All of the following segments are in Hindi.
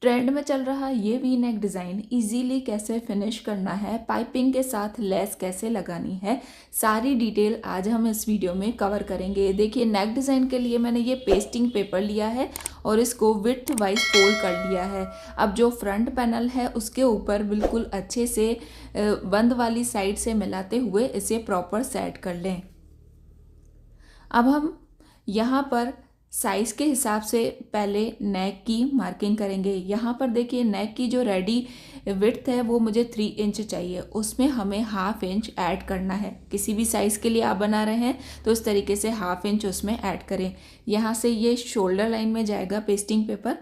ट्रेंड में चल रहा ये वी नेक डिज़ाइन इजीली कैसे फिनिश करना है, पाइपिंग के साथ लेस कैसे लगानी है, सारी डिटेल आज हम इस वीडियो में कवर करेंगे। देखिए, नेक डिज़ाइन के लिए मैंने ये पेस्टिंग पेपर लिया है और इसको विड्थ वाइज फोल्ड कर लिया है। अब जो फ्रंट पैनल है उसके ऊपर बिल्कुल अच्छे से बंद वाली साइड से मिलाते हुए इसे प्रॉपर सेट कर लें। अब हम यहाँ पर साइज़ के हिसाब से पहले नेक की मार्किंग करेंगे। यहाँ पर देखिए, नेक की जो रेडी विड्थ है वो मुझे 3 इंच चाहिए, उसमें हमें हाफ इंच ऐड करना है। किसी भी साइज़ के लिए आप बना रहे हैं तो इस तरीके से हाफ इंच उसमें ऐड करें। यहाँ से ये शोल्डर लाइन में जाएगा पेस्टिंग पेपर।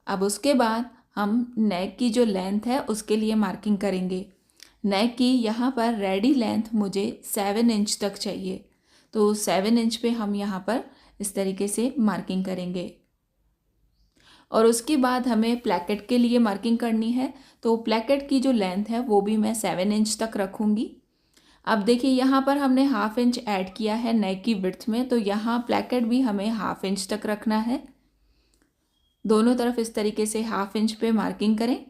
अब उसके बाद हम नेक की जो लेंथ है उसके लिए मार्किंग करेंगे। नेक की यहाँ पर रेडी लेंथ मुझे 7 इंच तक चाहिए, तो 7 इंच पे हम यहाँ पर इस तरीके से मार्किंग करेंगे। और उसके बाद हमें प्लैकेट के लिए मार्किंग करनी है, तो प्लैकेट की जो लेंथ है वो भी मैं 7 इंच तक रखूँगी। अब देखिए, यहाँ पर हमने हाफ इंच ऐड किया है नेक की विड्थ में, तो यहाँ प्लैकेट भी हमें हाफ इंच तक रखना है। दोनों तरफ इस तरीके से हाफ इंच पे मार्किंग करें।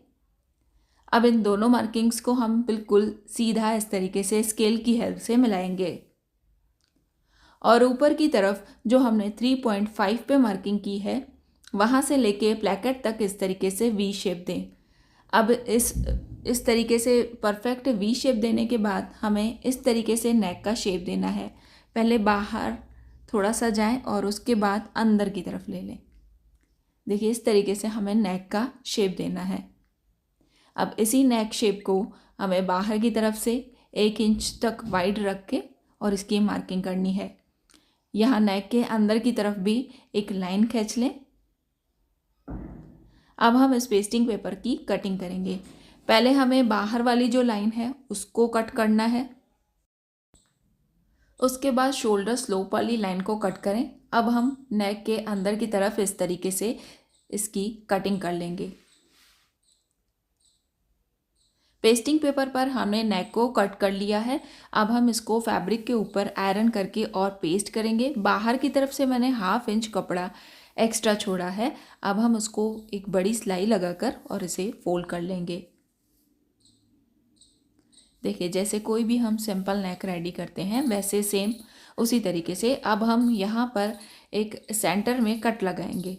अब इन दोनों मार्किंग्स को हम बिल्कुल सीधा इस तरीके से स्केल की हेल्प से मिलाएंगे और ऊपर की तरफ जो हमने 3.5 पे मार्किंग की है वहाँ से लेके प्लैकेट तक इस तरीके से वी शेप दें। अब इस तरीके से परफेक्ट वी शेप देने के बाद हमें इस तरीके से नेक का शेप देना है। पहले बाहर थोड़ा सा जाएं और उसके बाद अंदर की तरफ ले लें। देखिए, इस तरीके से हमें नेक का शेप देना है। अब इसी नेक शेप को हमें बाहर की तरफ से 1 इंच तक वाइड रख के और इसकी मार्किंग करनी है। यहाँ नेक के अंदर की तरफ भी एक लाइन खींच लें। अब हम इस पेस्टिंग पेपर की कटिंग करेंगे। पहले हमें बाहर वाली जो लाइन है उसको कट करना है, उसके बाद शोल्डर स्लोप वाली लाइन को कट करें। अब हम नेक के अंदर की तरफ इस तरीके से इसकी कटिंग कर लेंगे। पेस्टिंग पेपर पर हमने नेक को कट कर लिया है। अब हम इसको फैब्रिक के ऊपर आयरन करके और पेस्ट करेंगे। बाहर की तरफ से मैंने हाफ इंच कपड़ा एक्स्ट्रा छोड़ा है। अब हम उसको एक बड़ी सिलाई लगाकर और इसे फोल्ड कर लेंगे। देखिए, जैसे कोई भी हम सिंपल नेक रेडी करते हैं वैसे सेम उसी तरीके से अब हम यहाँ पर एक सेंटर में कट लगाएंगे।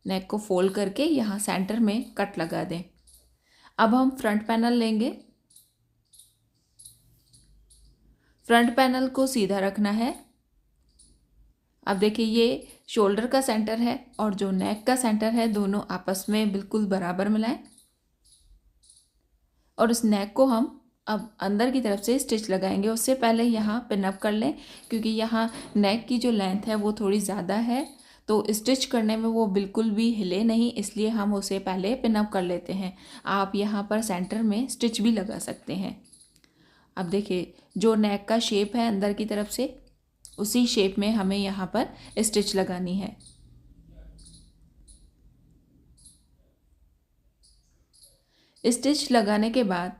नेक को फोल्ड करके यहाँ सेंटर में कट लगा दें। अब हम फ्रंट पैनल लेंगे। फ्रंट पैनल को सीधा रखना है। अब देखिए, ये शोल्डर का सेंटर है और जो नेक का सेंटर है दोनों आपस में बिल्कुल बराबर मिलाएं और इस नेक को हम अब अंदर की तरफ से स्टिच लगाएंगे। उससे पहले यहाँ पिन अप कर लें, क्योंकि यहाँ नेक की जो लेंथ है वो थोड़ी ज़्यादा है, तो स्टिच करने में वो बिल्कुल भी हिले नहीं, इसलिए हम उसे पहले पिन अप कर लेते हैं। आप यहाँ पर सेंटर में स्टिच भी लगा सकते हैं। अब देखिए, जो नेक का शेप है अंदर की तरफ से उसी शेप में हमें यहाँ पर स्टिच लगानी है। स्टिच लगाने के बाद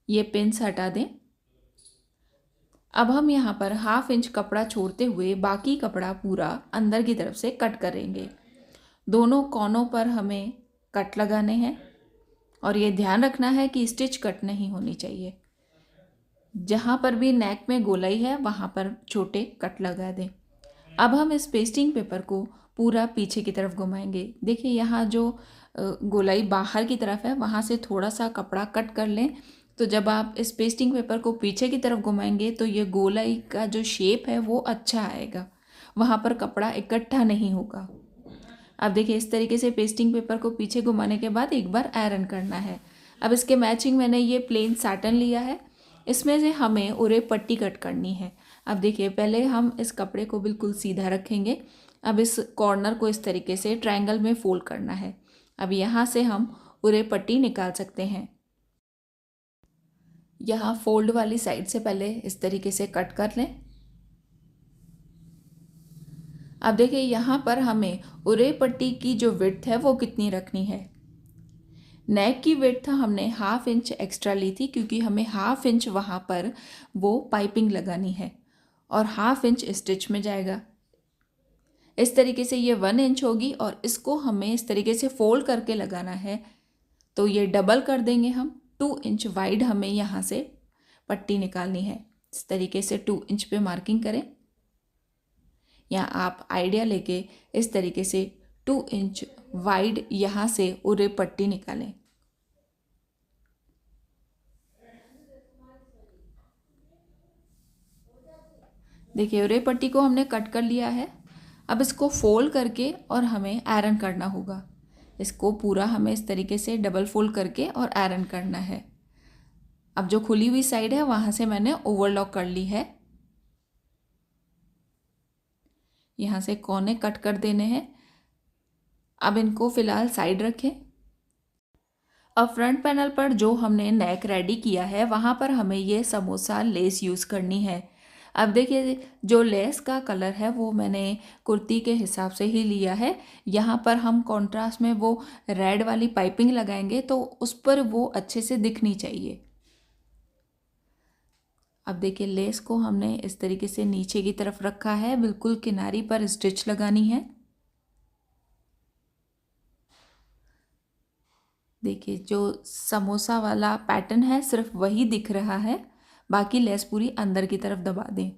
ये पिन्स हटा दें। अब हम यहाँ पर हाफ इंच कपड़ा छोड़ते हुए बाकी कपड़ा पूरा अंदर की तरफ से कट करेंगे। दोनों कोनों पर हमें कट लगाने हैं और ये ध्यान रखना है कि स्टिच कट नहीं होनी चाहिए। जहाँ पर भी नेक में गोलाई है वहाँ पर छोटे कट लगा दें। अब हम इस पेस्टिंग पेपर को पूरा पीछे की तरफ घुमाएंगे। देखिए, यहाँ जो गोलाई बाहर की तरफ है वहाँ से थोड़ा सा कपड़ा कट कर लें, तो जब आप इस पेस्टिंग पेपर को पीछे की तरफ घुमाएंगे तो ये गोलाई का जो शेप है वो अच्छा आएगा, वहाँ पर कपड़ा इकट्ठा नहीं होगा। अब देखिए, इस तरीके से पेस्टिंग पेपर को पीछे घुमाने के बाद एक बार आयरन करना है। अब इसके मैचिंग मैंने ये प्लेन साटन लिया है, इसमें से हमें उरे पट्टी कट करनी है। अब देखिए, पहले हम इस कपड़े को बिल्कुल सीधा रखेंगे। अब इस कॉर्नर को इस तरीके से ट्रायंगल में फोल्ड करना है। अब यहाँ से हम उरे पट्टी निकाल सकते हैं। यहाँ फोल्ड वाली साइड से पहले इस तरीके से कट कर लें। अब देखिए, यहाँ पर हमें उरे पट्टी की जो विड्थ है वो कितनी रखनी है। नेक की विड्थ हमने हाफ इंच एक्स्ट्रा ली थी, क्योंकि हमें हाफ इंच वहाँ पर वो पाइपिंग लगानी है और हाफ इंच स्टिच में जाएगा। इस तरीके से ये 1 इंच होगी और इसको हमें इस तरीके से फोल्ड करके लगाना है, तो ये डबल कर देंगे हम। 2 इंच वाइड हमें यहाँ से पट्टी निकालनी है। इस तरीके से 2 इंच पे मार्किंग करें, या आप आइडिया लेके इस तरीके से 2 इंच वाइड यहाँ से उरे पट्टी निकालें। देखिए उरे पट्टी को हमने कट कर लिया है। अब इसको फोल्ड करके और हमें आयरन करना होगा। इसको पूरा हमें इस तरीके से डबल फोल्ड करके और आयरन करना है। अब जो खुली हुई साइड है वहाँ से मैंने ओवरलॉक कर ली है। यहाँ से कोने कट कर देने हैं। अब इनको फ़िलहाल साइड रखें। अब फ्रंट पैनल पर जो हमने नेक रेडी किया है वहाँ पर हमें ये समोसा लेस यूज़ करनी है। अब देखिए जो लेस का कलर है वो मैंने कुर्ती के हिसाब से ही लिया है। यहाँ पर हम कॉन्ट्रास्ट में वो रेड वाली पाइपिंग लगाएंगे तो उस पर वो अच्छे से दिखनी चाहिए। अब देखिए लेस को हमने इस तरीके से नीचे की तरफ रखा है, बिल्कुल किनारी पर स्टिच लगानी है। देखिए जो समोसा वाला पैटर्न है सिर्फ वही दिख रहा है, बाकी लेस पूरी अंदर की तरफ दबा दें।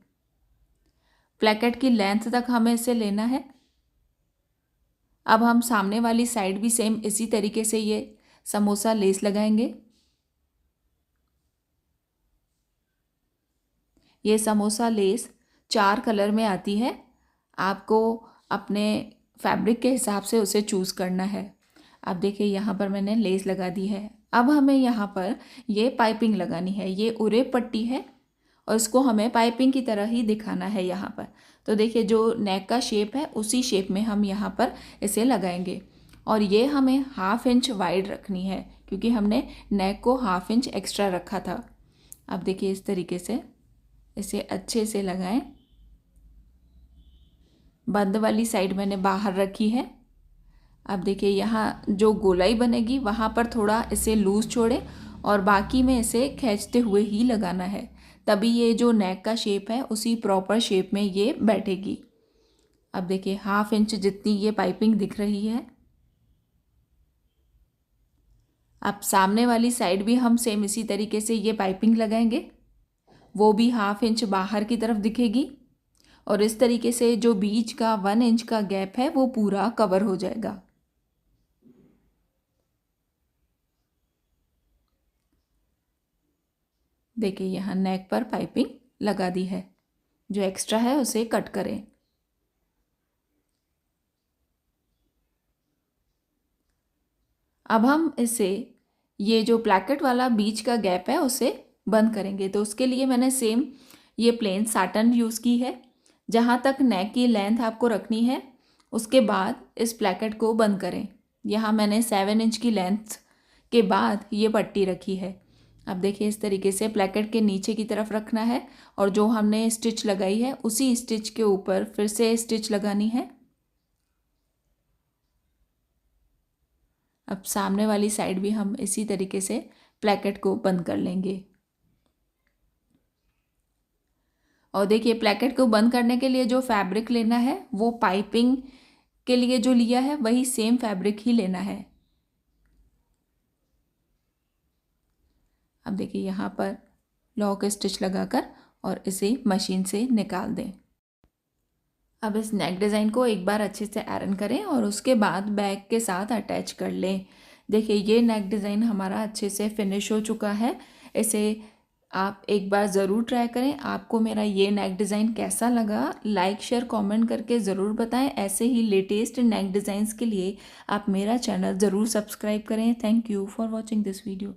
प्लैकेट की लेंथ तक हमें इसे लेना है। अब हम सामने वाली साइड भी सेम इसी तरीके से ये समोसा लेस लगाएंगे। ये समोसा लेस 4 कलर में आती है, आपको अपने फैब्रिक के हिसाब से उसे चूज़ करना है। अब देखिए यहाँ पर मैंने लेस लगा दी है। अब हमें यहाँ पर ये पाइपिंग लगानी है। ये उरे पट्टी है और इसको हमें पाइपिंग की तरह ही दिखाना है यहाँ पर। तो देखिए जो नेक का शेप है उसी शेप में हम यहाँ पर इसे लगाएंगे, और ये हमें 1/2 इंच वाइड रखनी है क्योंकि हमने नेक को 1/2 इंच एक्स्ट्रा रखा था। अब देखिए इस तरीके से इसे अच्छे से लगाएं। बंद वाली साइड मैंने बाहर रखी है। अब देखिए यहाँ जो गोलाई बनेगी वहाँ पर थोड़ा इसे लूज़ छोड़ें और बाकी में इसे खींचते हुए ही लगाना है, तभी ये जो नेक का शेप है उसी प्रॉपर शेप में ये बैठेगी। अब देखिए 1/2 इंच जितनी ये पाइपिंग दिख रही है। अब सामने वाली साइड भी हम सेम इसी तरीके से ये पाइपिंग लगाएंगे, वो भी 1/2 इंच बाहर की तरफ दिखेगी और इस तरीके से जो बीच का 1 इंच का गैप है वो पूरा कवर हो जाएगा। देखिए यहाँ नेक पर पाइपिंग लगा दी है, जो एक्स्ट्रा है उसे कट करें। अब हम इसे ये जो प्लैकेट वाला बीच का गैप है उसे बंद करेंगे, तो उसके लिए मैंने सेम ये प्लेन साटन यूज़ की है। जहाँ तक नेक की लेंथ आपको रखनी है उसके बाद इस प्लैकेट को बंद करें। यहाँ मैंने 7 इंच की लेंथ के बाद ये पट्टी रखी है। अब देखिए इस तरीके से प्लैकेट के नीचे की तरफ रखना है और जो हमने स्टिच लगाई है उसी स्टिच के ऊपर फिर से स्टिच लगानी है। अब सामने वाली साइड भी हम इसी तरीके से प्लैकेट को बंद कर लेंगे। और देखिए प्लैकेट को बंद करने के लिए जो फैब्रिक लेना है वो पाइपिंग के लिए जो लिया है वही सेम फैब्रिक ही लेना है। अब देखिए यहाँ पर लॉक स्टिच लगाकर और इसे मशीन से निकाल दें। अब इस नेक डिज़ाइन को एक बार अच्छे से आयरन करें और उसके बाद बैक के साथ अटैच कर लें। देखिए ये नेक डिज़ाइन हमारा अच्छे से फिनिश हो चुका है। इसे आप एक बार ज़रूर ट्राई करें। आपको मेरा ये नेक डिज़ाइन कैसा लगा लाइक शेयर कमेंट करके ज़रूर बताएं। ऐसे ही लेटेस्ट नेक डिज़ाइंस के लिए आप मेरा चैनल ज़रूर सब्सक्राइब करें। Thank you for watching this video.